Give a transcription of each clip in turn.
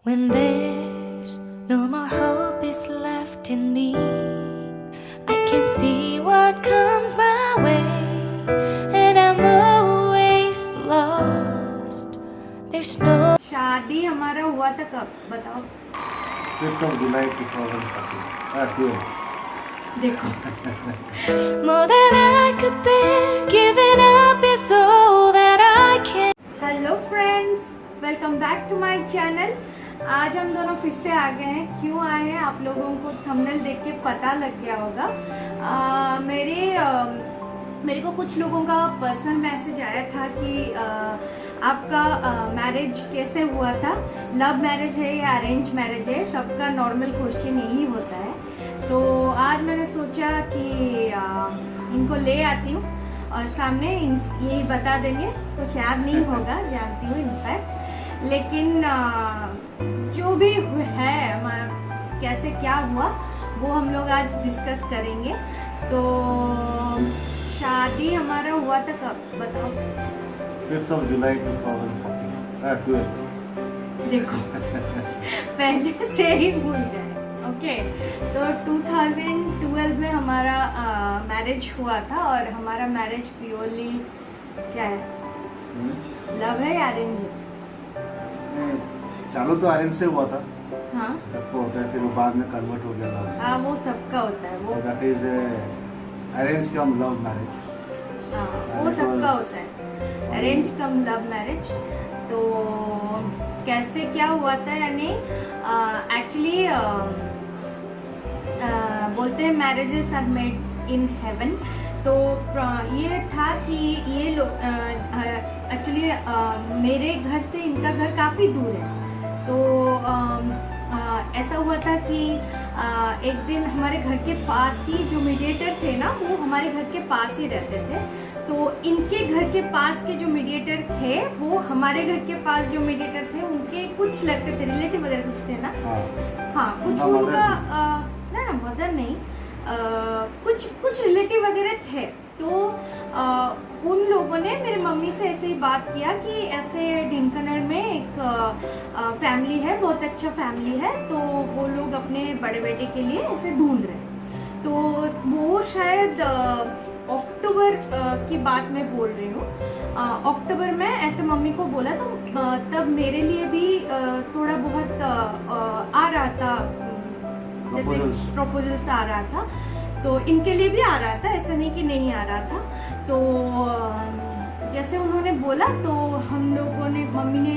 When there's no more hope is left in me, I can see what comes my way, and I'm always lost. There's no. शादी हमारा हुआ था कब बताओ? 5th of July 2014. देखो More than I could bear, giving up is all that I can. Hello friends, welcome back to my channel. आज हम दोनों फिर से आ गए हैं। क्यों आए हैं आप लोगों को थंबनेल देख के पता लग गया होगा। मेरे को कुछ लोगों का पर्सनल मैसेज आया था कि आपका मैरिज कैसे हुआ था, लव मैरिज है या अरेंज मैरिज है। सबका नॉर्मल क्वेश्चन यही होता है। तो आज मैंने सोचा कि इनको ले आती हूँ और सामने यही बता देंगे। कुछ याद नहीं होगा, जानती हूँ इनफैक्ट, लेकिन जो भी है हमारा कैसे क्या हुआ वो हम लोग आज डिस्कस करेंगे। तो शादी हमारा हुआ था कब बताओ? 5th of July 2014. देखो पहले से ही भूल गए। ओके, तो 2012 में हमारा मैरिज हुआ था और हमारा मैरिज प्योरली क्या है, लव है या अरेंज है? चालू तो अरेंज से हुआ था। हाँ, सबको होता है, फिर वो बाद में कन्वर्ट हो गया लव। हाँ वो सबका होता है वो। That is arrange come love marriage. हाँ वो सबका होता है, अरेंज कम लव मैरिज। तो कैसे क्या हुआ था, यानी एक्चुअली बोलते हैं marriages are made in heaven. तो ये था कि ये लोग एक्चुअली मेरे घर से इनका घर काफ़ी दूर है। तो ऐसा हुआ था कि एक दिन हमारे घर के पास ही जो मीडिएटर थे ना, वो हमारे घर के पास ही रहते थे। तो इनके घर के पास के जो मीडिएटर थे वो हमारे घर के पास जो मीडिएटर थे उनके कुछ लगते थे, रिलेटिव वगैरह कुछ थे ना। हाँ कुछ उनका ना मदर नहीं, कुछ रिलेटिव वगैरह थे। तो उन लोगों ने मेरे मम्मी से ऐसे ही बात किया कि ऐसे ढिंकनर में एक फैमिली है, बहुत अच्छा फैमिली है, तो वो लोग अपने बड़े बेटे के लिए ऐसे ढूंढ रहे हैं। तो वो शायद अक्टूबर की बात मैं बोल रही हूँ। अक्टूबर में ऐसे मम्मी को बोला, तो तब मेरे लिए भी थोड़ा बहुत आ रहा था, जैसे प्रपोजल्स आ रहा था, तो इनके लिए भी आ रहा था, ऐसा नहीं कि नहीं आ रहा था। तो जैसे उन्होंने बोला तो हम लोगों ने, मम्मी ने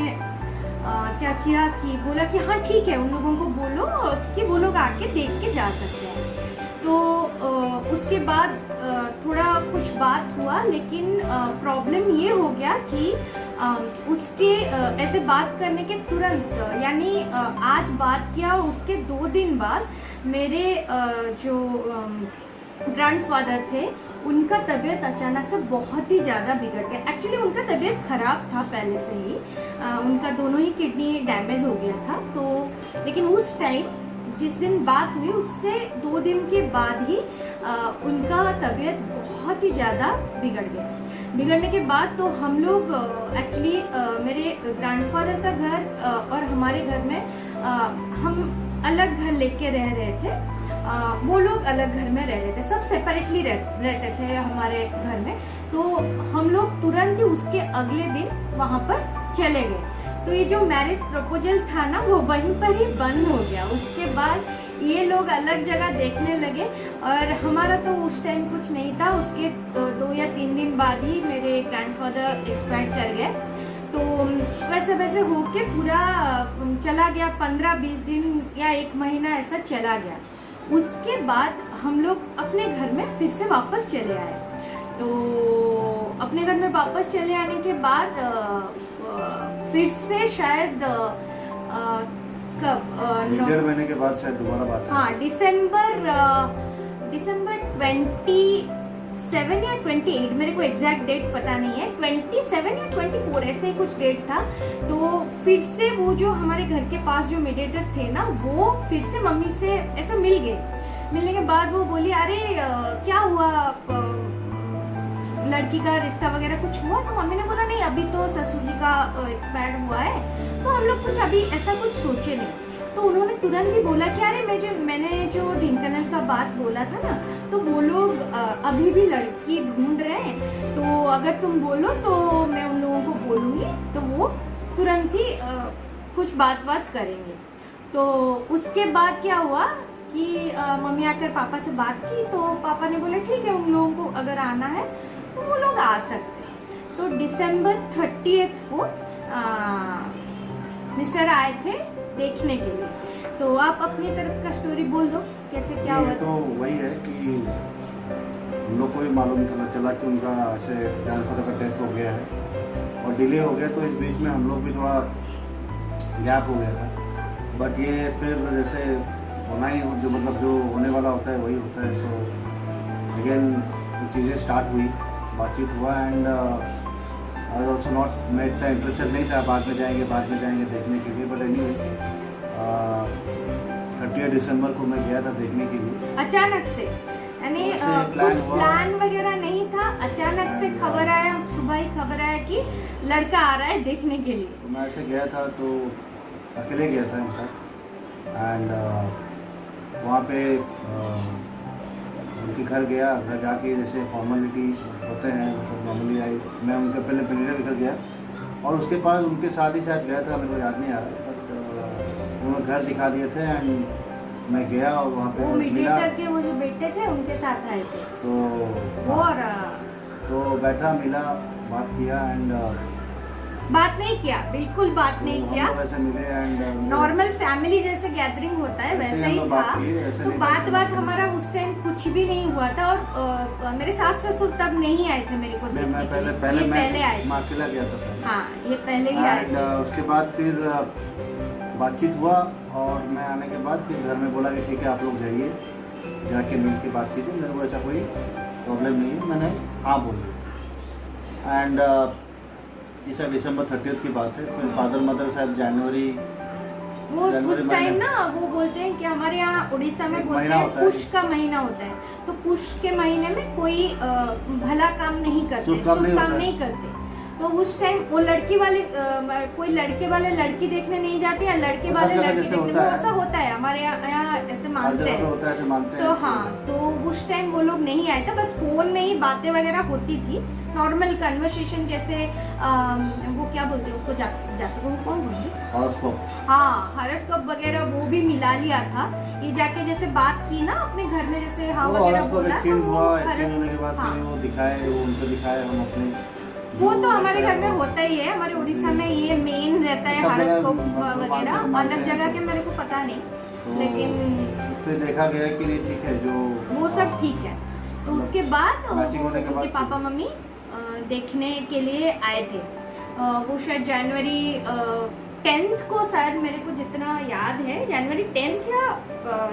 क्या किया कि बोला कि हाँ ठीक है, उन लोगों को बोलो कि वो लोग आके देख के जा सकते हैं। तो उसके बाद थोड़ा कुछ बात हुआ, लेकिन प्रॉब्लम ये हो गया कि उसके ऐसे बात करने के तुरंत, यानी आज बात किया उसके 2 दिन बाद मेरे जो ग्रैंडफादर थे उनका तबीयत अचानक से बहुत ही ज़्यादा बिगड़ गया। एक्चुअली उनका तबीयत खराब था पहले से ही, उनका दोनों ही किडनी डैमेज हो गया था। तो लेकिन उस टाइम जिस दिन बात हुई उससे 2 दिन के बाद ही उनका तबीयत बहुत ही ज़्यादा बिगड़ गया। बिगड़ने के बाद तो हम लोग एक्चुअली मेरे ग्रैंडफादर का घर और हमारे घर में हम अलग घर लेके रह रहे थे। वो लोग अलग घर में रह रहे थे, सब सेपरेटली रहते थे हमारे घर में। तो हम लोग तुरंत ही उसके अगले दिन वहाँ पर चले गए। तो ये जो मैरिज प्रपोजल था ना, वो वहीं पर ही बंद हो गया। उसके बाद ये लोग अलग जगह देखने लगे और हमारा तो उस टाइम कुछ नहीं था। उसके 2 या 3 दिन बाद ही मेरे ग्रैंडफादर एक्सपायर कर गए। तो वैसे वैसे होके पूरा चला गया, 15-20 दिन या 1 महीना ऐसा चला गया। उसके बाद हम लोग अपने घर में फिर से वापस चले आए। तो अपने घर में वापस चले आने के बाद फिर से शायद कब 1.5 महीने के बाद शायद दोबारा बात। हाँ, दिसंबर 27 या 28, मेरे को एग्जैक्ट डेट पता नहीं है, 27 या 24 ऐसे ही कुछ डेट था। तो फिर से वो जो हमारे घर के पास जो मीडिएटर थे ना, वो फिर से मम्मी से ऐसा मिल गए। मिलने के बाद वो बोली, अरे क्या हुआ, लड़की का रिश्ता वगैरह कुछ हुआ? तो मम्मी ने बोला नहीं, अभी तो ससुर जी का एक्सपायर हुआ है, तो हम लोग कुछ अभी ऐसा कुछ सोचे नहीं। तुरंत ही बोला कि अरे मैंने जो ढिंकानल का बात बोला था ना, तो वो लोग अभी भी लड़की ढूंढ रहे हैं, तो अगर तुम बोलो तो मैं उन लोगों को बोलूँगी, तो वो तुरंत ही कुछ बात करेंगे। तो उसके बाद क्या हुआ कि मम्मी आकर पापा से बात की, तो पापा ने बोला ठीक है, उन लोगों को अगर आना है तो वो लोग आ सकते हैं। तो दिसंबर 30 को मिस्टर आए थे देखने के लिए। तो आप अपनी तरफ का स्टोरी बोल दो, कैसे क्या हुआ? तो वही है कि हम लोग को भी मालूम चला कि उनका ऐसे ग्रैंडफादर का डेथ हो गया है और डिले हो गया, तो इस बीच में हम लोग भी थोड़ा गैप हो गया था। बट ये फिर जैसे होना ही जो मतलब जो होने वाला होता है वही होता है। सो अगेन कुछ चीज़ें स्टार्ट हुई, बातचीत हुआ एंड आई ऑल्सो नॉट, मैं इतना इंटरेस्टेड नहीं था बाद में जाएंगे देखने के लिए। बट एनीवे 30 दिसंबर को मैं गया था देखने के लिए अचानक से, यानी कुछ प्लान वगैरह नहीं था, अचानक से खबर आया, सुबह ही खबर आया कि लड़का आ रहा है देखने के लिए। तो मैं ऐसे गया था, तो अकेले गया था इनफैक्ट, एंड वहाँ पे उनके घर जाके जैसे फॉर्मेलिटी होते हैं, मतलब नॉर्मली मैं उनके पहले के घर गया और उसके पास उनके साथ ही साथ गया था, मेरे को याद नहीं आ रहा, बट उन्होंने घर दिखा दिए थे एंड मैं गया और वहाँ पे वो मीडिएटर के वो जो बेटे थे उनके साथ आए थे, तो और तो बैठा, मिला, बात किया एंड बात नहीं किया, बिल्कुल बात नहीं किया, वैसे मिले एंड नॉर्मल फैमिली जैसे गैदरिंग होता है वैसे ही था। तो बात हमारा उस टाइम कुछ भी नहीं हुआ था और मेरे सास ससुर तब नहीं आए थे मेरे को देखने। मैं पहले आए, मैं अकेला गया था। हाँ, ये पहले ही आए थे। उसके बाद फिर बातचीत हुआ और मैं आने के बाद फिर घर में बोला कि ठीक है आप लोग जाइए, जाके मिल के बात कीजिए, मेरे को ऐसा कोई प्रॉब्लम नहीं है। मैंने हाँ बोला एंड इस दिसंबर 30 की बात है। फिर फादर मदर शायद जनवरी वो उस टाइम ना वो बोलते हैं कि हमारे यहाँ उड़ीसा में बोलते हैं पुष का महीना होता है, तो पुष के महीने में कोई भला काम नहीं करते, शुभ काम नहीं करते। तो उस टाइम वो लड़की वाले कोई लड़के वाले लड़की देखने नहीं जाते या लड़के वाले लड़की देखने, वो ऐसा होता है हमारे यहाँ ऐसे मानते हैं। तो हाँ, तो उस टाइम वो लोग नहीं आए थे, बस फोन में ही बातें वगैरह होती थी, नॉर्मल कन्वर्सेशन जैसे वो क्या बोलते हैं उसको, जाते वो कौन बोलते, हॉरोस्कोप, हाँ हॉरोस्कोप वगैरह वो भी मिला लिया था। ये जाके जैसे बात की ना अपने घर में, जैसे हाँ वगैरह बोला, एक्सचेंज होने के बाद वो दिखाए, वो उनको दिखाए, हम अपने वो तो हमारे घर में होता ही है, हमारे उड़ीसा में ये मेन रहता है हॉरोस्कोप वगैरह, अलग जगह के मेरे को पता नहीं, लेकिन फिर देखा गया कि नहीं ठीक है, जो वो सब ठीक है। तो उसके बाद उनके पापा मम्मी देखने के लिए आए थे। वो शायद जनवरी 10 को, शायद मेरे को जितना याद है जनवरी 10 या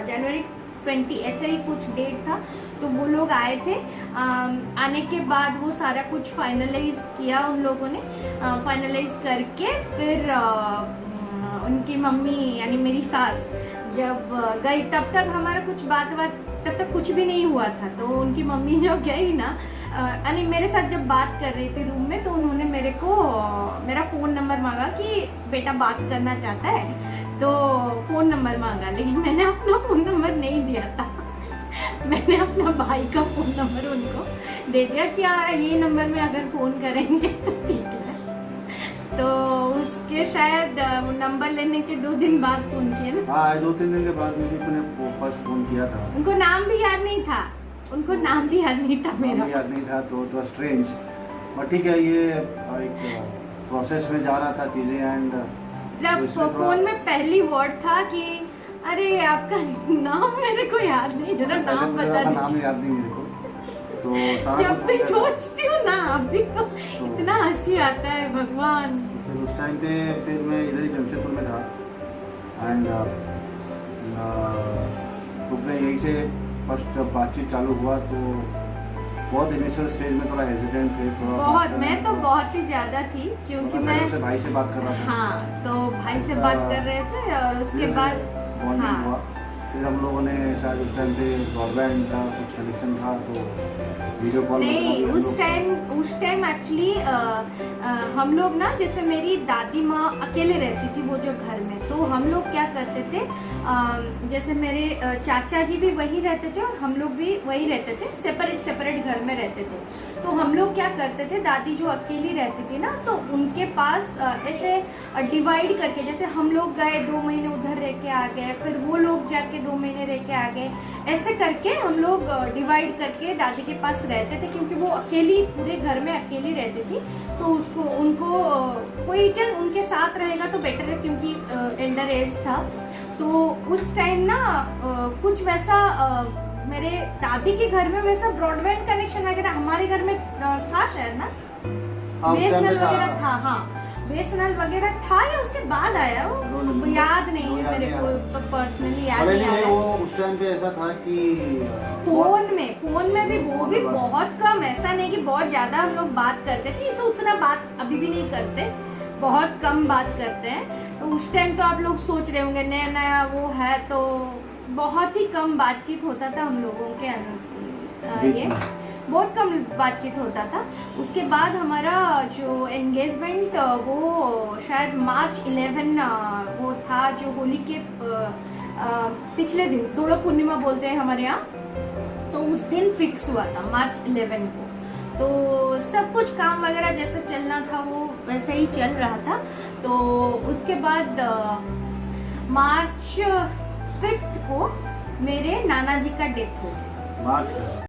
जनवरी 20 ऐसा ही कुछ डेट था। तो वो लोग आए थे, आने के बाद वो सारा कुछ फाइनलाइज किया उन लोगों ने, फाइनलाइज करके फिर उनकी मम्मी यानी मेरी सास जब गई, तब तक हमारा कुछ बात तब तक कुछ भी नहीं हुआ था। तो उनकी मम्मी जो गई ना, यानी मेरे साथ जब बात कर रहे थे रूम में, तो उन्होंने मेरे को मेरा फ़ोन नंबर मांगा कि बेटा बात करना चाहता है, तो फ़ोन नंबर मांगा, लेकिन मैंने अपना फ़ोन नंबर नहीं दिया था। मैंने अपना भाई का फ़ोन नंबर उनको दे दिया कि ये नंबर में अगर फ़ोन करेंगे तो ठीक है। तो उसके शायद नंबर लेने के 2 दिन बाद फ़ोन किया ना। हाँ, 2-3 दिन के बाद मुझे फर्स्ट फ़ोन किया था। उनको नाम भी याद नहीं था, मेरा याद नहीं था, तो इट वाज स्ट्रेंज, बट ठीक है, ये एक प्रोसेस में जा रहा था चीजें एंड जब फोन में पहली वर्ड था कि अरे आपका नाम मेरे को याद नहीं, जरा नाम बता दीजिए। नाम याद नहीं मेरे को, तो सारा जब भी सोचती हूँ ना अभी तो इतना हंसी आता है भगवान। फिर उस टाइम पे फिर मैं इधर ही जमशेदपुर में था एंड तो मैं यहीं से फर्स्ट जब बातचीत चालू हुआ तो बहुत इनिशियल स्टेज में थोड़ा हेजिटेंट थे, बहुत, मैं तो बहुत ही ज्यादा थी, क्योंकि मैं भाई से बात कर रहा था। हाँ, तो भाई से बात कर रहे थे और उसके बाद बॉन्डिंग हुआ। फिर हम लोगों ने शायद उस टाइम पे ब्रॉडबैंड का कुछ कनेक्शन था, तो वीडियो कॉल नहीं, उस टाइम एक्चुअली हम लोग ना, जैसे मेरी दादी माँ अकेले रहती थी वो जो घर में, तो हम लोग क्या करते थे, जैसे मेरे चाचा जी भी वहीं रहते थे और हम लोग भी वहीं रहते थे, सेपरेट घर में रहते थे। तो हम लोग क्या करते थे, दादी जो अकेली रहती थी ना, तो उनके पास ऐसे डिवाइड करके, जैसे हम लोग गए 2 महीने उधर रह के आ गए, फिर वो लोग जाके 2 महीने रह के आ गए, ऐसे करके हम लोग डिवाइड करके दादी के पास रहते थे, क्योंकि वो अकेली पूरे घर में अकेली रहती थी। तो उनको कोई जन उनके साथ रहेगा तो बेटर है, क्योंकि एल्डर एज था। तो उस टाइम ना कुछ वैसा मेरे दादी के घर में वैसा ब्रॉडबैंड कनेक्शन वगैरह हमारे घर में था शायद ना, बीएसएनएल वगैरह था। हाँ, बीएसएनएल वगैरह था या उसके बाद आया वो याद नहीं है मेरे को, पर्सनली याद नहीं आ रहा। वो उस टाइम पे ऐसा था कि फोन में भी वो भी बहुत कम, ऐसा नहीं कि बहुत ज्यादा हम लोग बात करते थे, तो उतना बात अभी भी नहीं करते, बहुत कम बात करते हैं। तो उस टाइम तो आप लोग सोच रहे होंगे नया नया वो है, तो बहुत ही कम बातचीत होता था हम लोगों के ये बहुत कम बातचीत होता था। उसके बाद हमारा जो एंगेजमेंट वो शायद मार्च 11 वो था, जो होली के पिछले दिन, दोड़ा पूर्णिमा बोलते हैं हमारे यहाँ, तो उस दिन फिक्स हुआ था मार्च 11 को। तो सब कुछ काम वगैरह जैसे चलना था वो वैसे ही चल रहा था। तो उसके बाद मार्च 5 को मेरे नाना जी का डेथ हो गया। मार्च